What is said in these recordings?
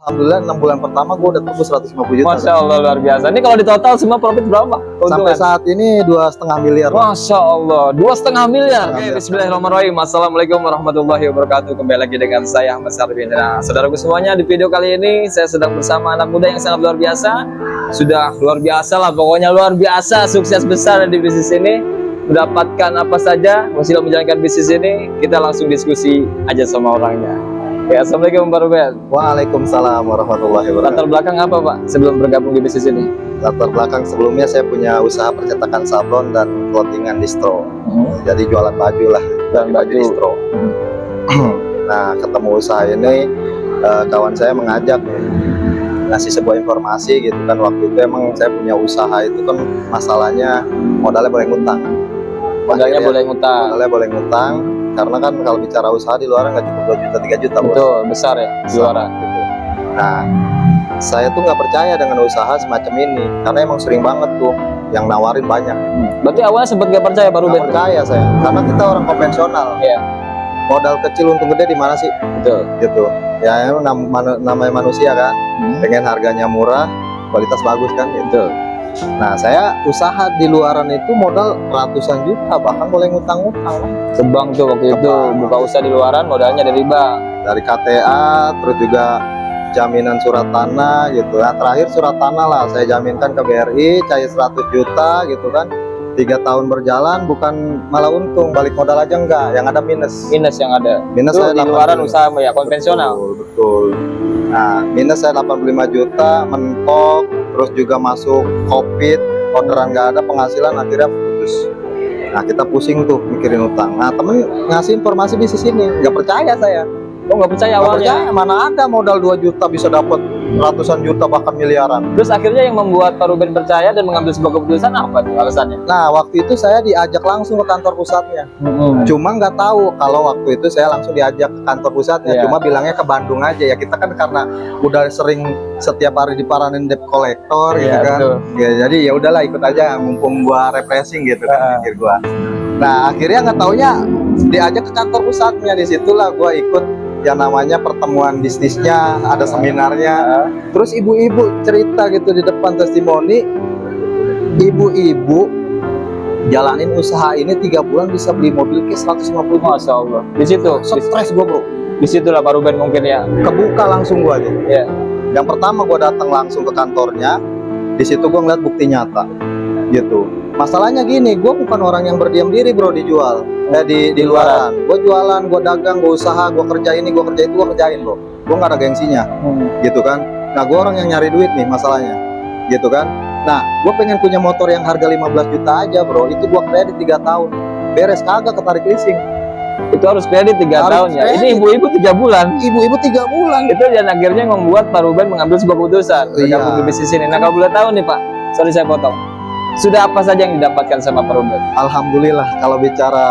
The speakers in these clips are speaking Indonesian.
Alhamdulillah 6 bulan pertama gue udah tembus 150 juta. Masya Allah, luar biasa. Ini kalau di total semua profit berapa? Sampai saat ini 2,5 miliar. Masya Allah, 2,5 miliar. Oke, Miliar. Bismillahirrahmanirrahim. Assalamualaikum warahmatullahi wabarakatuh. Kembali lagi dengan saya Ahmad Sarbi. Nah, saudaraku semuanya, di video kali ini saya sedang bersama anak muda yang sangat luar biasa. Sudah luar biasa lah, pokoknya luar biasa, sukses besar di bisnis ini. Mendapatkan apa saja, masih menjalankan bisnis ini. Kita langsung diskusi aja sama orangnya. Ya, Assalamualaikum Pak Ruben. Waalaikumsalam warahmatullahi wabarakatuh. Latar belakang apa Pak sebelum bergabung di bisnis ini? Latar belakang sebelumnya saya punya usaha percetakan sablon dan clothingan distro. Jadi jualan baju lah, Dan baju distro. Nah, ketemu usaha ini, kawan saya mengajak ngasih sebuah informasi gitu kan. Waktu itu emang saya punya usaha itu kan masalahnya modalnya boleh ngutang. Modalnya boleh ngutang. Modalnya boleh ngutang. Karena kan kalau bicara usaha di luar nggak cukup 2 juta 3 juta bos. Betul, besar ya di luar. Gitu. Nah, saya tuh nggak percaya dengan usaha semacam ini karena emang sering banget tuh yang nawarin banyak. Berarti awalnya sempat gak percaya baru Nggak percaya saya, karena kita orang konvensional. Iya, Modal kecil untung gede di mana sih? betul. Gitu. Ya emang namanya manusia kan, pengen harganya murah, kualitas bagus kan gitu. Betul. Nah, saya usaha di luaran itu modal ratusan juta, bahkan boleh ngutang-ngutang. Sebang tuh waktu itu buka usaha di luaran modalnya dari bank. Dari KTA, terus juga jaminan surat tanah gitu. Nah, terakhir surat tanah lah saya jaminkan ke BRI, cair 100 juta gitu kan. 3 tahun berjalan bukan malah untung, balik modal aja enggak, yang ada minus. Minus yang ada. Minus Itu saya di 85. luaran usaha ya konvensional. Betul. Nah, minus saya 85 juta, mentok, terus juga masuk Covid, orderan nggak ada, penghasilan akhirnya putus. Nah, kita pusing tuh mikirin utang. Nah, temen ngasih informasi bisnis ini, nggak percaya saya. Oh, nggak percaya Nggak awalnya. percaya, mana ada modal 2 juta bisa dapat ratusan juta bahkan miliaran. Terus akhirnya yang membuat Pak Ruben percaya dan mengambil sebuah keputusan apa tuh alasannya? Nah, waktu itu saya diajak langsung ke kantor pusatnya. Cuma nggak tahu kalau waktu itu saya langsung diajak ke kantor pusatnya. Iya. Cuma bilangnya ke Bandung aja ya. Kita kan karena udah sering setiap hari diparanin debt collector gitu Iya, kan. betul. Ya, jadi ya udahlah ikut aja mumpung gua refreshing gitu kan pikir gua. Nah, akhirnya nggak taunya diajak ke kantor pusatnya. Disitulah gua ikut yang namanya pertemuan bisnisnya, ada seminarnya. Terus ibu-ibu cerita gitu di depan testimoni, ibu-ibu jalanin usaha ini 3 bulan bisa beli mobil cash 150 juta. Masya Allah. Di situ, Stres gua bro, di situlah Pak Ruben mungkin ya. kebuka langsung gua aja. Iya. Yang pertama gua datang langsung ke kantornya, di situ gua ngeliat bukti nyata, gitu. Masalahnya gini, gua bukan orang yang berdiam diri bro dijual, di luaran. Gua jualan, gua dagang, gua usaha, gua kerja ini, gua kerja itu, gua kerjain bro. Gua nggak ada gengsinya, gitu kan. Nah, gua orang yang nyari duit nih masalahnya, gitu kan. Nah, gua pengen punya motor yang harga 15 juta aja bro, itu gua kredit 3 tahun, beres kagak ketarik leasing. Itu harus kredit 3 Harus tahun ya. Ini kredit. ibu-ibu 3 bulan. Ibu-ibu 3 bulan. Itu dan akhirnya membuat Pak Ruben mengambil sebuah keputusan bergabung di bisnis ini. Nah, kalau boleh tahu nih Pak, sorry saya potong. Sudah apa saja yang didapatkan sama Pak Ruben? Alhamdulillah, kalau bicara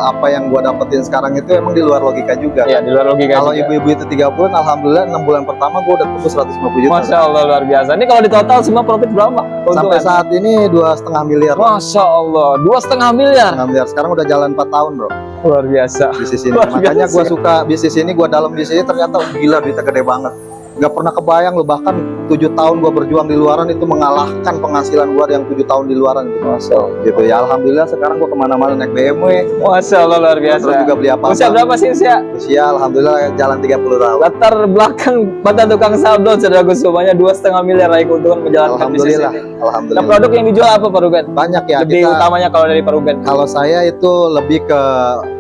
apa yang gua dapetin sekarang itu emang di luar logika juga. Ya, di luar logika. Kalau juga. ibu-ibu itu 3 bulan, alhamdulillah 6 bulan pertama gua udah tembus 150 juta. Masya Allah, luar biasa. Ini kalau di total semua profit berapa? Sampai saat ini 2,5 miliar. Masya Allah, 2,5 miliar. 2,5 miliar. Sekarang udah jalan 4 tahun bro Luar biasa. bisnis ini. Luar Makanya biasa. gua suka bisnis ini, gua dalam bisnis ini ternyata gila duitnya gede banget. Gak pernah kebayang loh, bahkan 7 tahun gua berjuang di luaran itu mengalahkan penghasilan gua yang 7 tahun di luaran gitu. Masya Allah. Gitu ya, alhamdulillah sekarang gua kemana-mana naik BMW. Masya Allah, luar biasa. Terus juga beli apa-apa. Usia berapa sih usia? Usia alhamdulillah jalan 30 tahun. Latar belakang Bapak tukang sablon saudara semuanya 2,5 miliar raih keuntungan menjalankan bisnis Alhamdulillah, ini. Nah, alhamdulillah. produk yang dijual apa Pak Ruben? Banyak ya. Lebih kita, utamanya kalau dari Pak Ruben. kalau saya itu lebih ke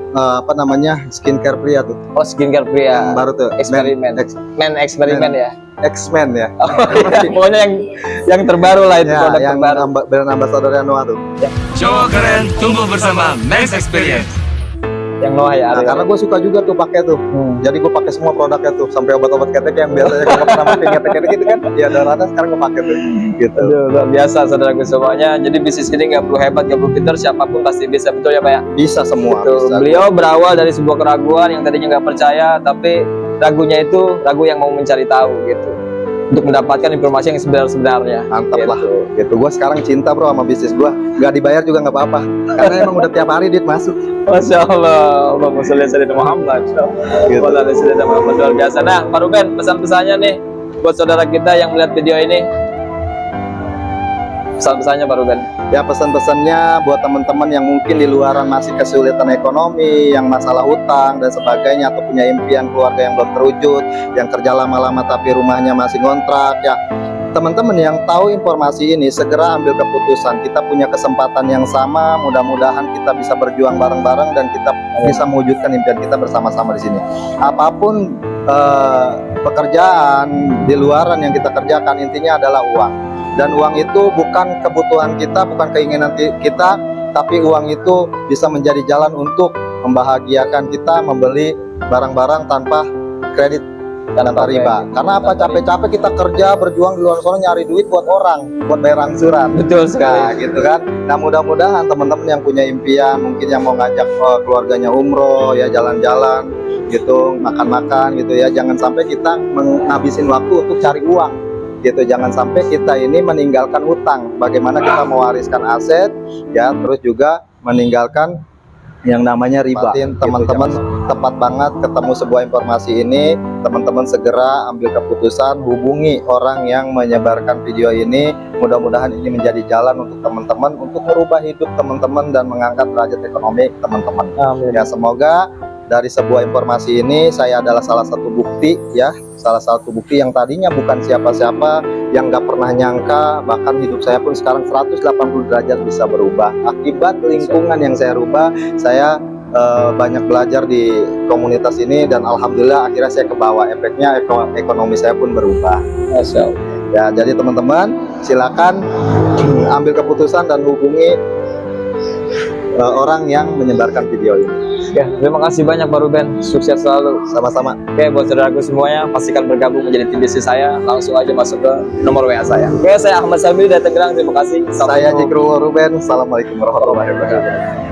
apa namanya, skincare pria tuh. Oh, skincare pria. Baru tuh. Eksperimen. Men eksperimen ya. X-Men ya. Oh, iya. Pokoknya yang terbaru lah itu Ya, produk yang terbaru. brand ambassador Noah tuh. Cowok keren tumbuh bersama Max Experience. Yang Noah ya. Nah, ada. karena gue suka juga tuh pakai tuh. Jadi gue pakai semua produknya tuh, sampai obat-obat ketek yang biasanya gue pernah pakai ketek gitu kan. Ya ada rata sekarang gue pakai tuh. Gitu. Aduh, luar biasa saudaraku semuanya. Jadi bisnis ini nggak perlu hebat, nggak perlu pintar, siapapun pasti bisa, betul ya Pak ya? Bisa semua. Tuh, Bisa. beliau berawal dari sebuah keraguan yang tadinya nggak percaya, tapi ragunya itu ragu yang mau mencari tahu gitu. untuk mendapatkan informasi yang sebenarnya. Mantap lah. Gitu. Gitu. Gue sekarang cinta bro sama bisnis gue. Gak dibayar juga nggak apa-apa. Karena emang udah tiap hari duit masuk. Masya Allah, Allahumma sholli ala sayyidina Muhammad. Gitu. Wa ala sayyidina Muhammad, luar biasa. Nah, Pak Ruben, pesan-pesannya nih buat saudara kita yang melihat video ini. Pesan-pesannya Pak Ruben. Ya pesan-pesannya buat teman-teman yang mungkin di luaran masih kesulitan ekonomi, yang masalah hutang dan sebagainya, atau punya impian keluarga yang belum terwujud, yang kerja lama-lama tapi rumahnya masih ngontrak, ya teman-teman yang tahu informasi ini segera ambil keputusan. Kita punya kesempatan yang sama, mudah-mudahan kita bisa berjuang bareng-bareng dan kita bisa mewujudkan impian kita bersama-sama di sini. Apapun pekerjaan di luaran yang kita kerjakan, intinya adalah uang. Dan uang itu bukan kebutuhan kita, bukan keinginan kita, tapi uang itu bisa menjadi jalan untuk membahagiakan kita, membeli barang-barang tanpa kredit dan tanpa riba. Karena apa? Capek-capek kita kerja, berjuang di luar sana nyari duit buat orang, buat bayar angsuran. Betul Nah, sekali. gitu kan. Nah, mudah-mudahan teman-teman yang punya impian, mungkin yang mau ngajak keluarganya umroh, ya jalan-jalan gitu, makan-makan gitu ya. Jangan sampai kita menghabisin waktu untuk cari uang. Gitu, jangan sampai kita ini meninggalkan hutang. Bagaimana kita mewariskan aset, ya, terus juga meninggalkan yang namanya riba. Teman-teman tepat banget ketemu sebuah informasi ini, teman-teman segera ambil keputusan, hubungi orang yang menyebarkan video ini. Mudah-mudahan ini menjadi jalan untuk teman-teman untuk merubah hidup teman-teman dan mengangkat derajat ekonomi teman-teman. Amin. Ya, semoga dari sebuah informasi ini saya adalah salah satu bukti, ya, salah satu bukti yang tadinya bukan siapa-siapa, yang nggak pernah nyangka, bahkan hidup saya pun sekarang 180 derajat bisa berubah akibat lingkungan yang saya rubah. Saya banyak belajar di komunitas ini dan alhamdulillah akhirnya saya kebawa, efeknya ekonomi saya pun berubah. Masya Allah. Ya, jadi teman-teman silakan ambil keputusan dan hubungi orang yang menyebarkan video ini. Oke, terima kasih banyak Pak Ruben. Sukses selalu. Sama-sama. Oke, buat saudaraku semuanya, pastikan bergabung menjadi tim bisnis saya. Langsung aja masuk ke nomor WA saya. Oke, saya Ahmad Sabri dari Tangerang. Terima kasih. Saya Jikru Ruben. Assalamualaikum warahmatullahi wabarakatuh.